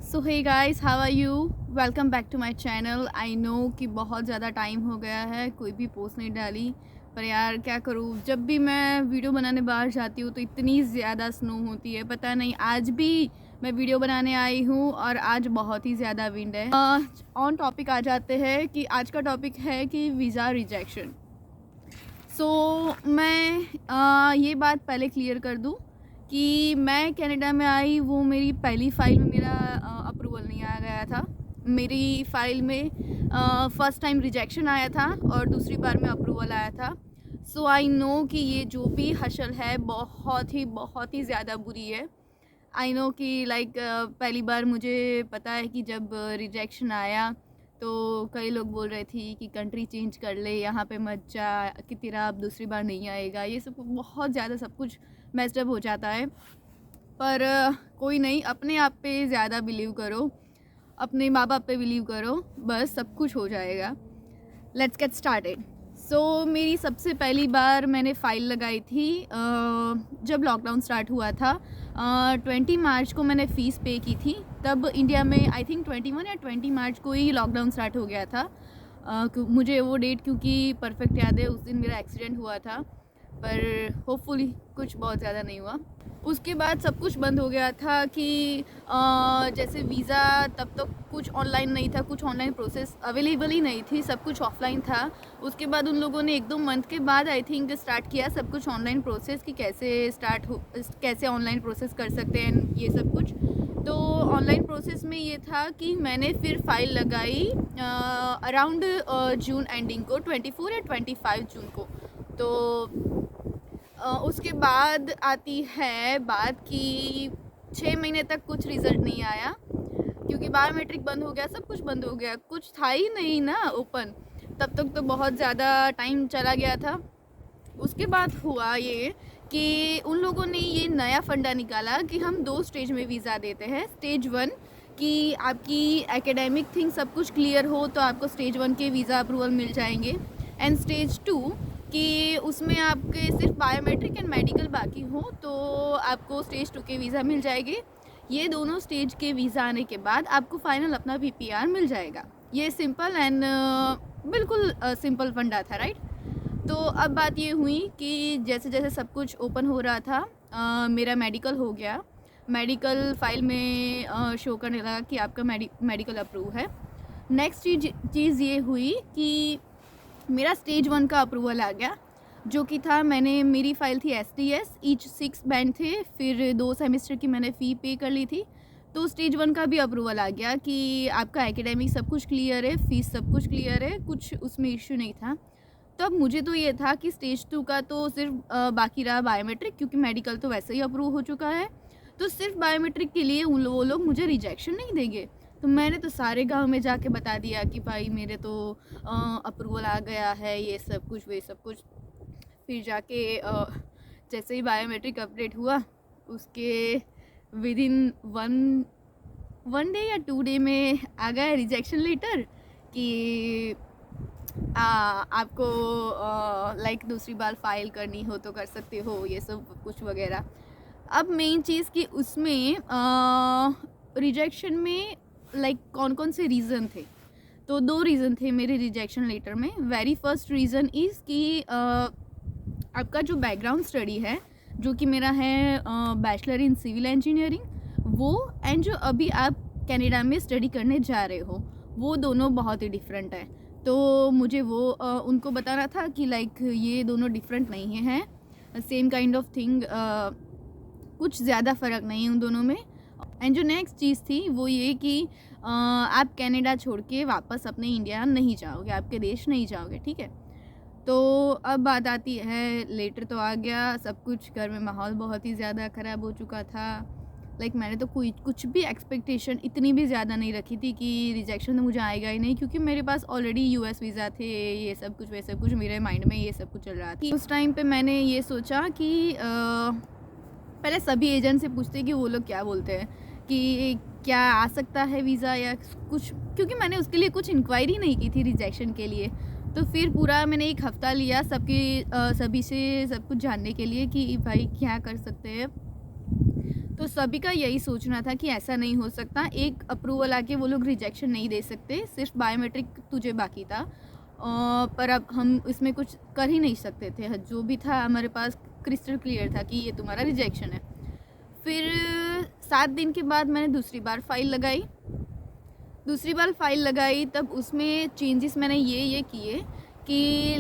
So hey guys, how are you? Welcome back to my channel. I know कि बहुत ज़्यादा time हो गया है, कोई भी पोस्ट नहीं डाली। पर यार क्या करूँ, जब भी मैं वीडियो बनाने बाहर जाती हूँ तो इतनी ज़्यादा स्नो होती है, पता नहीं। आज भी मैं वीडियो बनाने आई हूँ और आज बहुत ही ज़्यादा विंड है। ऑन टॉपिक आ जाते हैं कि आज का टॉपिक है कि वीज़ा रिजेक्शन। मैं ये बात पहले क्लियर कर दूँ कि मैं कनाडा में आई, वो मेरी पहली फ़ाइल में मेरा अप्रूवल नहीं आ गया था। मेरी फ़ाइल में फ़र्स्ट टाइम रिजेक्शन आया था और दूसरी बार में अप्रूवल आया था। सो आई नो कि ये जो भी हशल है बहुत ही ज़्यादा बुरी है। आई नो कि पहली बार मुझे पता है कि जब रिजेक्शन आया तो कई लोग बोल रहे थे कि कंट्री चेंज कर ले, यहाँ पे मत जा, कि तेरा अब दूसरी बार नहीं आएगा। ये सब बहुत ज़्यादा सब कुछ मैस्ड अप हो जाता है। पर कोई नहीं, अपने आप पे ज़्यादा बिलीव करो, अपने माँ बाप पे बिलीव करो, बस सब कुछ हो जाएगा। Let's get started. मेरी सबसे पहली बार मैंने फ़ाइल लगाई थी जब लॉकडाउन स्टार्ट हुआ था। 20 मार्च को मैंने फ़ीस पे की थी। तब इंडिया में आई थिंक 21 या 20 मार्च को ही लॉकडाउन स्टार्ट हो गया था। मुझे वो डेट क्योंकि परफेक्ट याद है, उस दिन मेरा एक्सीडेंट हुआ था। पर होपफुली कुछ बहुत ज़्यादा नहीं हुआ। उसके बाद सब कुछ बंद हो गया था कि जैसे वीज़ा, तब तक कुछ ऑनलाइन नहीं था, कुछ ऑनलाइन प्रोसेस अवेलेबल ही नहीं थी, सब कुछ ऑफलाइन था। उसके बाद उन लोगों ने 1-2 मंथ के बाद आई थिंक स्टार्ट किया सब कुछ ऑनलाइन प्रोसेस, कि कैसे ऑनलाइन प्रोसेस कर सकते हैं ये सब कुछ। तो ऑनलाइन प्रोसेस में ये था कि मैंने फिर फाइल लगाई अराउंड जून एंडिंग को, 24 या 25 जून को। तो उसके बाद आती है बात कि 6 महीने तक कुछ रिज़ल्ट नहीं आया, क्योंकि बायोमेट्रिक बंद हो गया, सब कुछ बंद हो गया, कुछ था ही नहीं ना ओपन। तब तक तो बहुत ज़्यादा टाइम चला गया था। उसके बाद हुआ ये कि उन लोगों ने ये नया फंडा निकाला कि हम 2 स्टेज में वीज़ा देते हैं। स्टेज 1 कि आपकी एकेडमिक थिंग सब कुछ क्लियर हो तो आपको स्टेज 1 के वीज़ा अप्रूवल मिल जाएंगे। एंड स्टेज 2 कि उसमें आपके सिर्फ बायोमेट्रिक एंड मेडिकल बाकी हो तो आपको स्टेज 2 के वीज़ा मिल जाएंगे। ये दोनों स्टेज के वीज़ा आने के बाद आपको फाइनल अपना PPR मिल जाएगा। ये सिंपल एंड बिल्कुल सिंपल फंडा था, राइट? तो अब बात ये हुई कि जैसे जैसे सब कुछ ओपन हो रहा था, मेरा मेडिकल हो गया। मेडिकल फाइल में शो करने लगा कि आपका मेडिकल अप्रूव है। नेक्स्ट चीज़ ये हुई कि मेरा स्टेज 1 का अप्रूवल आ गया, जो कि था, मेरी फ़ाइल थी STS, ईच 6 बैंड थे, फिर 2 सेमेस्टर की मैंने फ़ी पे कर ली थी। तो स्टेज 1 का भी अप्रूवल आ गया कि आपका एकेडमिक सब कुछ क्लियर है, फ़ीस सब कुछ क्लियर है, कुछ उसमें इश्यू नहीं था। तब मुझे तो ये था कि स्टेज 2 का तो सिर्फ बाकी रहा बायोमेट्रिक, क्योंकि मेडिकल तो वैसे ही अप्रूव हो चुका है। तो सिर्फ बायोमेट्रिक के लिए वो लोग मुझे रिजेक्शन नहीं देंगे। तो मैंने तो सारे गांव में जाके बता दिया कि भाई मेरे तो अप्रूवल आ गया है, ये सब कुछ वे सब कुछ। फिर जाके जैसे ही बायोमेट्रिक अपडेट हुआ, उसके विदिन वन डे या 2 डे में आ गया रिजेक्शन लेटर कि आपको दूसरी बार फाइल करनी हो तो कर सकते हो, ये सब कुछ वगैरह। अब मेन चीज़ कि उसमें रिजेक्शन में कौन कौन से रीज़न थे। तो 2 रीज़न थे मेरे रिजेक्शन लेटर में। वेरी फर्स्ट रीज़न इज़ कि आपका जो बैकग्राउंड स्टडी है, जो कि मेरा है बैचलर इन सिविल इंजीनियरिंग, वो एंड जो अभी आप कनाडा में स्टडी करने जा रहे हो, वो दोनों बहुत ही डिफरेंट है। तो मुझे वो उनको बताना था कि ये दोनों डिफरेंट नहीं हैं, सेम काइंड ऑफ थिंग, कुछ ज़्यादा फ़र्क नहीं है उन दोनों में। एंड जो नेक्स्ट चीज़ थी वो ये कि आप कनाडा छोड़ के वापस अपने इंडिया नहीं जाओगे, आपके देश नहीं जाओगे, ठीक है? तो अब बात आती है, लेटर तो आ गया, सब कुछ, घर में माहौल बहुत ही ज़्यादा ख़राब हो चुका था। मैंने तो कुछ भी एक्सपेक्टेशन इतनी भी ज़्यादा नहीं रखी थी कि रिजेक्शन तो मुझे आएगा ही नहीं, क्योंकि मेरे पास ऑलरेडी US वीज़ा थे, ये सब कुछ वैसे कुछ मेरे माइंड में ये सब कुछ चल रहा था। उस टाइम पे मैंने ये सोचा कि पहले सभी एजेंट से पूछते कि वो लोग क्या बोलते हैं, कि क्या आ सकता है वीज़ा या कुछ, क्योंकि मैंने उसके लिए कुछ इंक्वायरी नहीं की थी रिजेक्शन के लिए। तो फिर पूरा मैंने 1 हफ़्ता लिया सभी से सब कुछ जानने के लिए कि भाई क्या कर सकते हैं। तो सभी का यही सोचना था कि ऐसा नहीं हो सकता, एक अप्रूवल आके वो लोग रिजेक्शन नहीं दे सकते, सिर्फ बायोमेट्रिक तुझे बाकी था। पर अब हम इसमें कुछ कर ही नहीं सकते थे, जो भी था हमारे पास क्रिस्टल क्लियर था कि ये तुम्हारा रिजेक्शन है। फिर 7 दिन के बाद मैंने दूसरी बार फाइल लगाई, तब उसमें चेंजेस मैंने ये किए कि